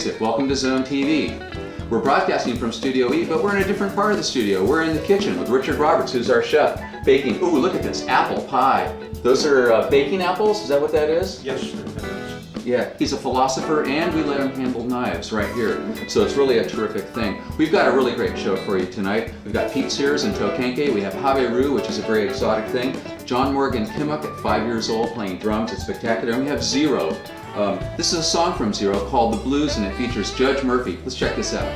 music. Welcome to Zone TV. We're broadcasting from Studio E, but we're in a different part of the studio. We're in the kitchen with Richard Roberts, who's our chef, baking. Ooh, look at this, apple pie. Those are baking apples? Is that what that is? Yes, sir. Yeah, he's a philosopher, and we let him handle knives right here. So it's really a terrific thing. We've got a really great show for you tonight. We've got Pete Sears and Tokenke. We have Habbi'Ru, which is a very exotic thing. John Morgan Kimock at 5 years old playing drums. It's spectacular. And we have Zero. This is a song from Zero called The Blues, and it features Judge Murphy. Let's check this out.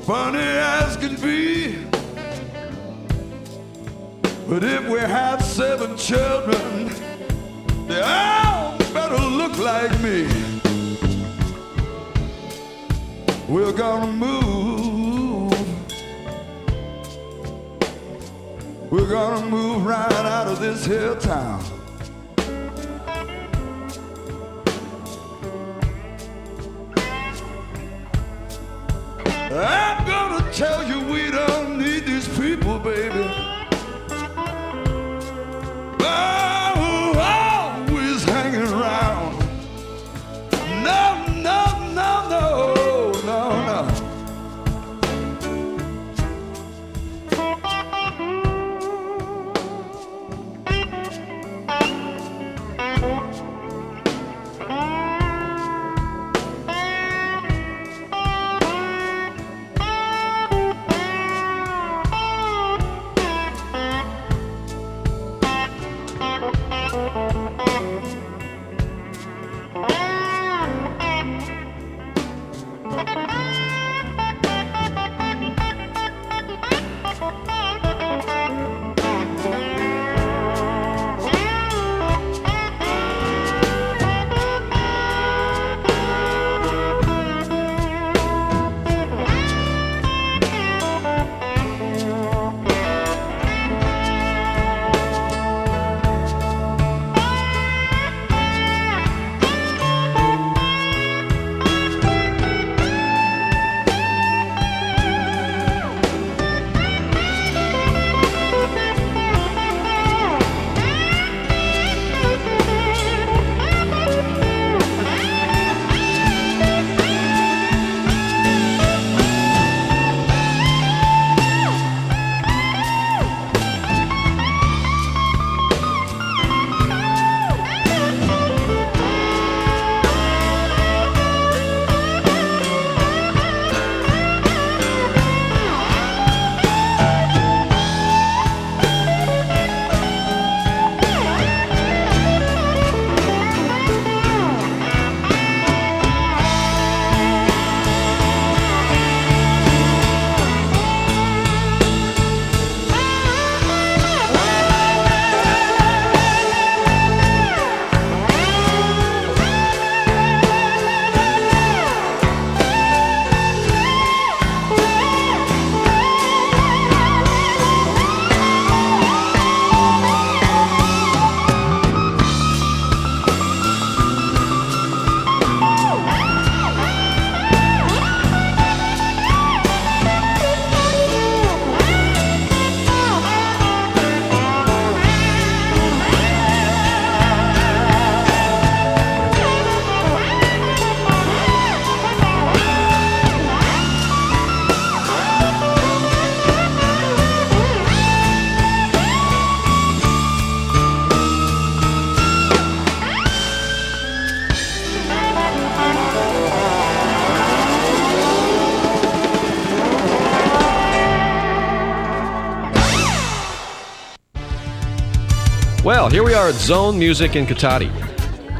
Funny as can be, but if we have 7 children, they all better look like me. We're gonna move. We're gonna move right out of this here town. I'm gonna tell you we don't need these people, baby. Oh, always hanging around. No, no, no, no, no, no. Well, here we are at Zone Music in Cotati.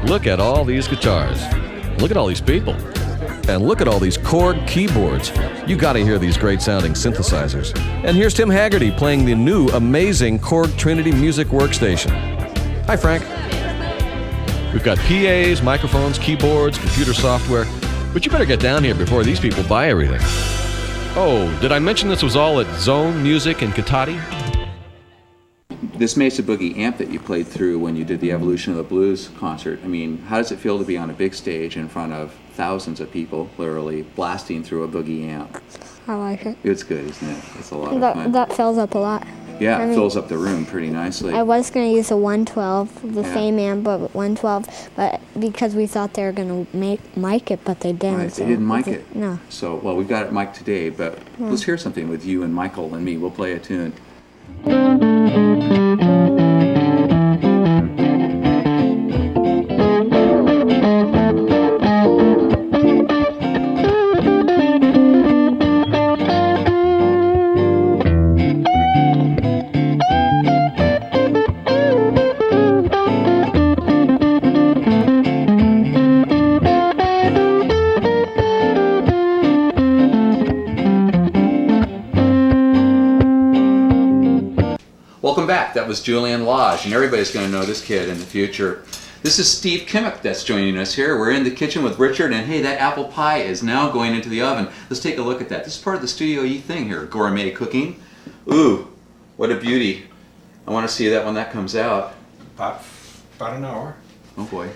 Look at all these guitars. Look at all these people. And look at all these Korg keyboards. You gotta hear these great sounding synthesizers. And here's Tim Haggerty playing the new amazing Korg Trinity Music Workstation. Hi, Frank. We've got PAs, microphones, keyboards, computer software. But you better get down here before these people buy everything. Oh, did I mention this was all at Zone Music in Cotati? this Mesa Boogie amp that you played through when you did the Evolution of the Blues concert, I mean, how does it feel to be on a big stage in front of thousands of people, literally blasting through a Boogie amp? I like it. It's good, isn't it? It's a lot of fun. That fills up a lot. Yeah, I it mean, fills up the room pretty nicely. I was going to use a 112, the Yeah. same amp, but 112, but because we thought they were going to mic it, but they didn't. Right, so they didn't mic it. No. So, well, we've got it mic'd today, but let's hear something with you and Michael and me. We'll play a tune. Welcome back. That was Julian Lodge, and everybody's going to know this kid in the future. This is Steve Kimock that's joining us here. We're in the kitchen with Richard, and hey, that apple pie is now going into the oven. Let's take a look at that. This is part of the Studio E thing here, gourmet cooking. Ooh, what a beauty. I want to see that when that comes out. About an hour. Oh boy.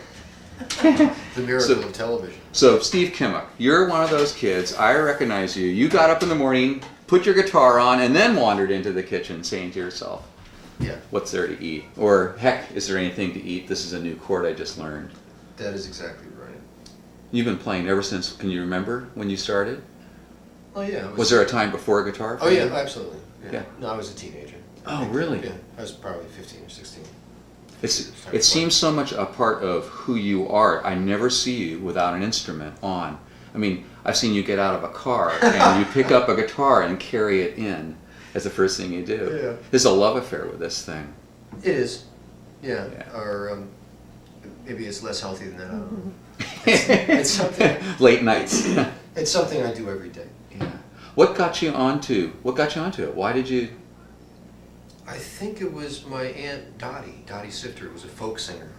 The miracle of television. So, Steve Kimock, you're one of those kids. I recognize you. You got up in the morning, put your guitar on, and then wandered into the kitchen saying to yourself, Yeah, what's there to eat? Or, heck, is there anything to eat? This is a new chord I just learned. that is exactly right. You've been playing ever since, can you remember when you started? Oh yeah. it Was there a time before guitar? for Oh yeah, you? absolutely. Yeah. No, I was a teenager. Oh, really? Yeah, I was probably 15 or 16. It seems so much a part of who you are. I never see you without an instrument on. I mean, I've seen you get out of a car and you pick up a guitar and carry it in as the first thing you do. Yeah. There's a love affair with this thing. It is. Yeah. Yeah. Or maybe it's less healthy than that. I don't know. It's something. Late nights. It's something I do every day. Yeah. What got you onto it? Why did you? I think it was my aunt Dottie Sifter was a folk singer.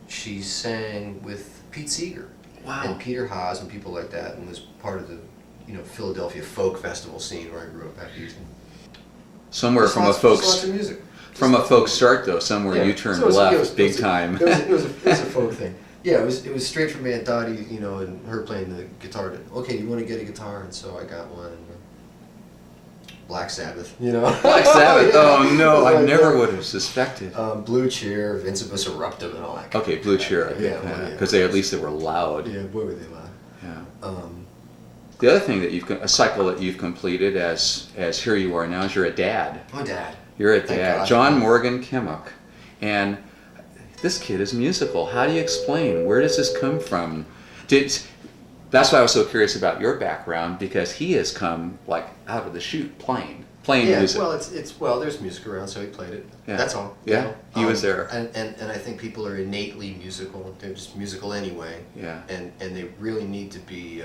She sang with Pete Seeger and Peter Haas and people like that, and was part of the Philadelphia folk festival scene where I grew up back east. Somewhere Just from a lots folks of music. from a folk start though. Somewhere Yeah. you turned So it was- left it was- big time. It was a folk thing. Yeah, it was straight from Aunt Dottie, and her playing the guitar. Okay, you want to get a guitar, and so I got one. And Black Sabbath, Black Sabbath. Oh no, It was I like never that. would have suspected. Blue Cheer, Incubus Eruptum, and all that. Okay, Blue Cheer. Yeah, Because they at least they were loud. Yeah, boy were they loud. Yeah. The other thing that a cycle that you've completed as here you are now is you're a dad. My dad. You're a Thank dad, God. John Morgan Kimock, and this kid is musical. How do you explain? Where does this come from? That's why I was so curious about your background, because he has come like out of the chute playing Yeah, music. well, there's music around, so he played it. Yeah. That's all. Yeah, he was there. And I think people are innately musical. They're just musical anyway. Yeah. And they really need to be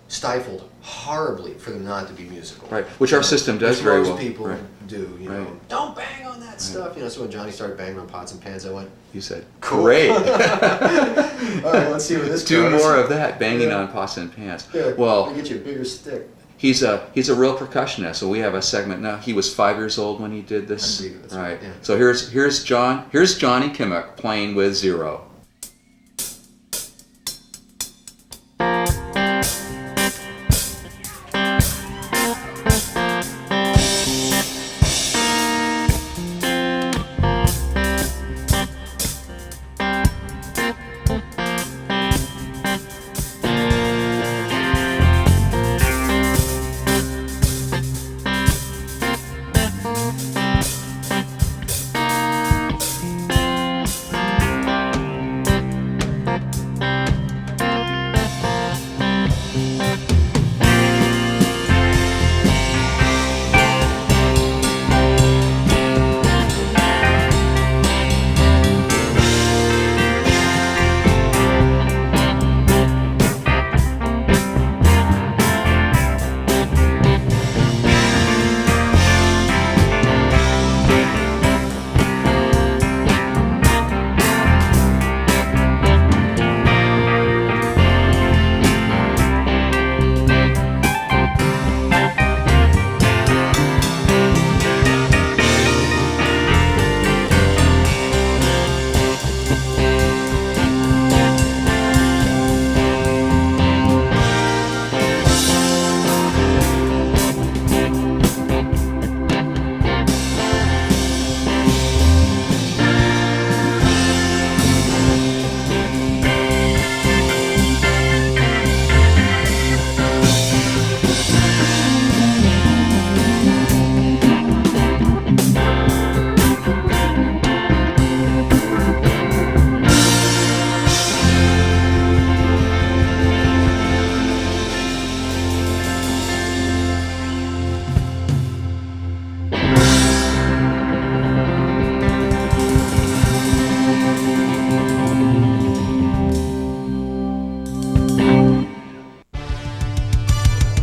stifled horribly for them not to be musical. Right, which our system does Which very most well. people Right. do. Right. Don't bang on that stuff. So when Johnny started banging on pots and pans, I went, You said, Cool. great. all right, let's see where this Do goes. more of that, banging Yeah. on pots and pans. Yeah, Well, I'll get you a bigger stick. he's a real percussionist. So we have a segment now. He was 5 years old when he did this. I believe that's right. right, yeah. So here's Johnny Kimock playing with Zero.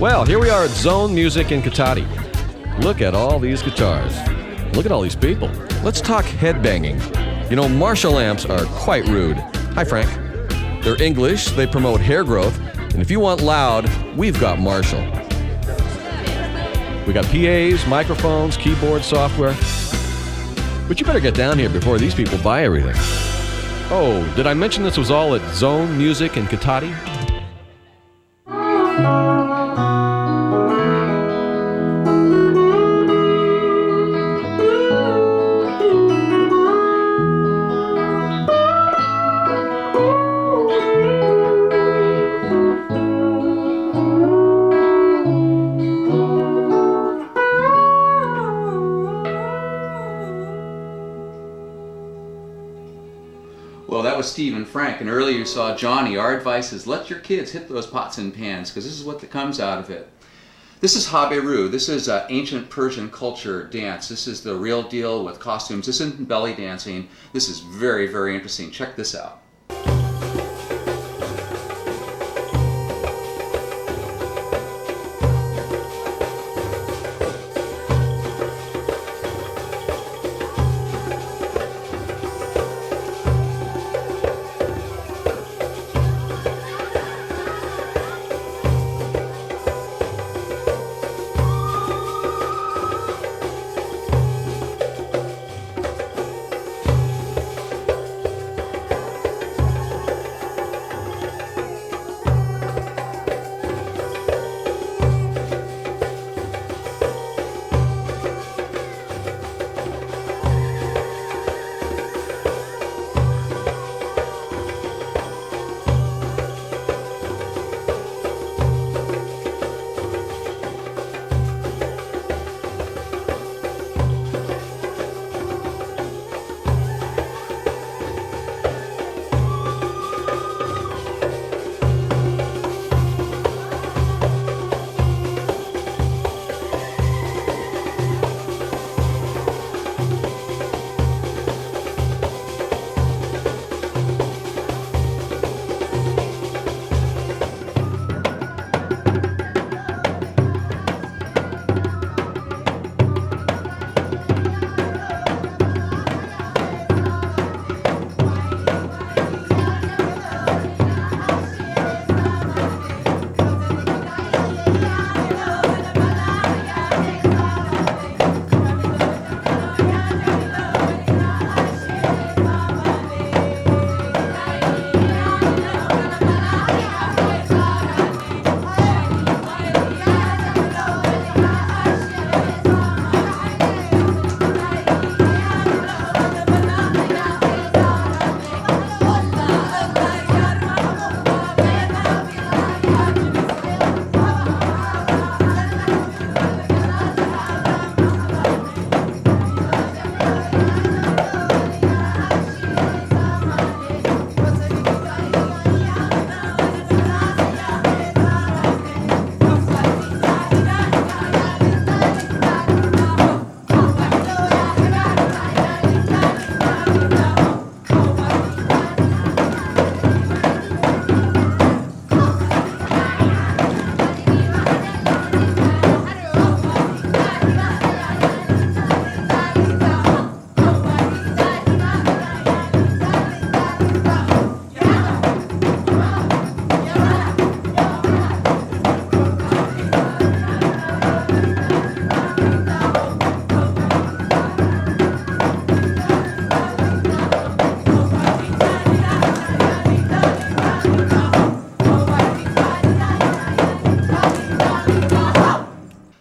Well, here we are at Zone Music in Katati. Look at all these guitars. Look at all these people. Let's talk headbanging. You know, Marshall amps are quite rude. Hi, Frank. They're English, they promote hair growth, and if you want loud, we've got Marshall. We got PAs, microphones, keyboard software. But you better get down here before these people buy everything. Oh, did I mention this was all at Zone Music in Katati? Well, that was Steve and Frank, and earlier you saw Johnny. Our advice is let your kids hit those pots and pans, because this is what comes out of it. This is Habbi'Ru. This is ancient Persian culture dance. This is the real deal with costumes. This isn't belly dancing. This is very, very interesting. Check this out.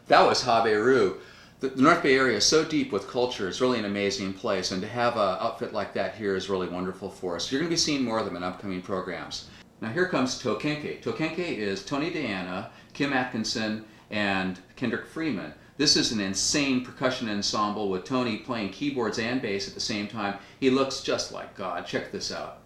That was Habbi'Ru. The North Bay area is so deep with culture. It's really an amazing place, and to have an outfit like that here is really wonderful for us. You're going to be seeing more of them in upcoming programs. Now here comes Tokenke. Tokenke is Tony Diana, Kim Atkinson, and Kendrick Freeman. This is an insane percussion ensemble with Tony playing keyboards and bass at the same time. He looks just like God. Check this out.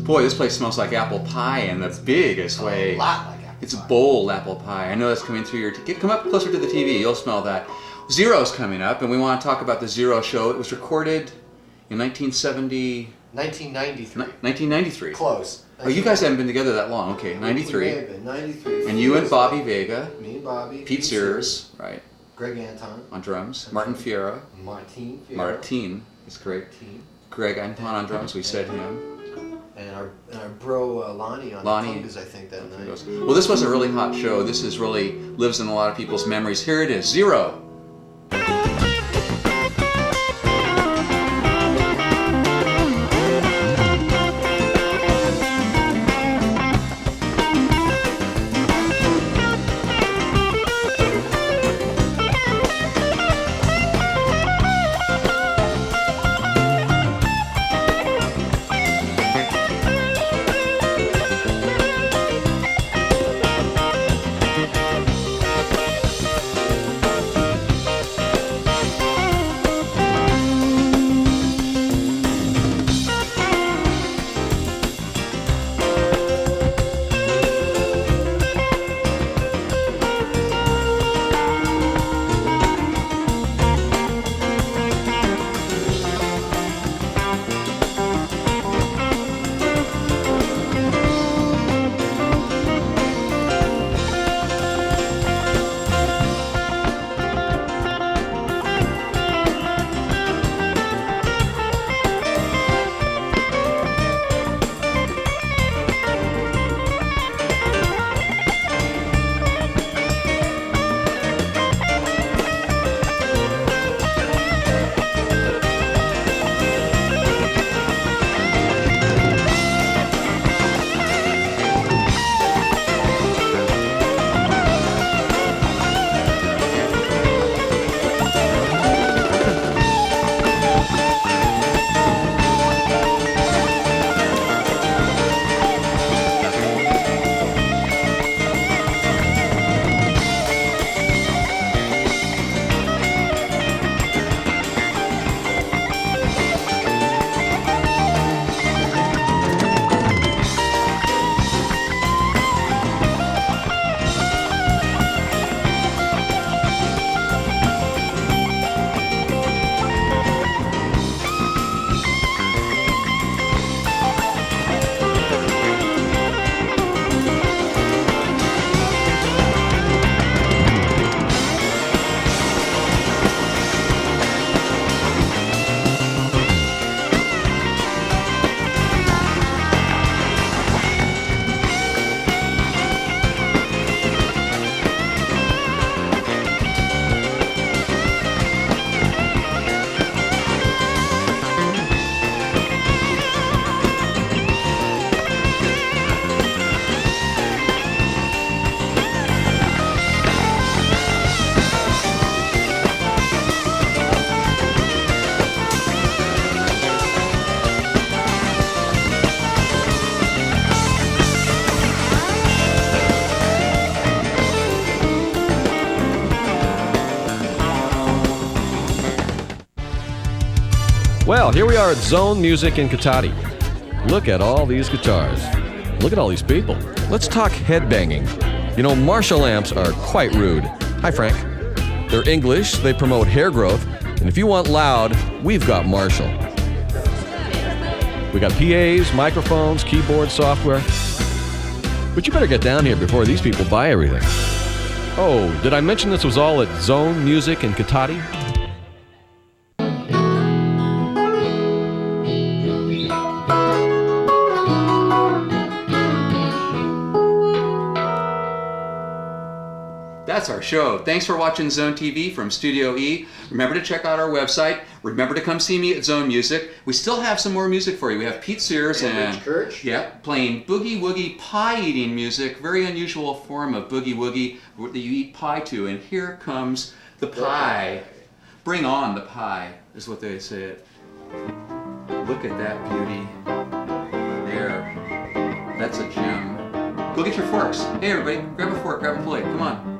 Boy, this place smells like apple pie in the biggest way. A lot like apple It's pie. bold apple pie. I know that's coming through your... Come up closer to the TV. You'll smell that. Zero's coming up, and we want to talk about the Zero show. It was recorded in 1993. 1993. Close. Oh, you guys haven't been together that long. Okay, We 93. may have been 93. And you and Bobby Vega, Me and Bobby. Pete Sears, right, Greg Anton. on drums. Martin Fierro. Martin. Fierro. Martin is great. Martin. Greg Anton on drums. We said him. And our bro Lonnie on Lonnie. the congas, I think, that night. Well, this was a really hot show. This is really lives in a lot of people's memories. Here it is, Zero. Well, here we are at Zone Music in Katati. Look at all these guitars. Look at all these people. Let's talk headbanging. You know, Marshall amps are quite rude. Hi, Frank. They're English, they promote hair growth, and if you want loud, we've got Marshall. We got PAs, microphones, keyboard, software. But you better get down here before these people buy everything. Oh, did I mention this was all at Zone Music in Katati? That's our show. Thanks for watching Zone TV from Studio E. Remember to check out our website. Remember to come see me at Zone Music. We still have some more music for you. We have Pete Sears and Kirch. Yeah, playing boogie woogie pie eating music. Very unusual form of boogie woogie that you eat pie to. And here comes the pie. Bring on the pie is what they say it. Look at that beauty. There. That's a gem. Go get your forks. Hey everybody, grab a fork, grab a plate. Come on.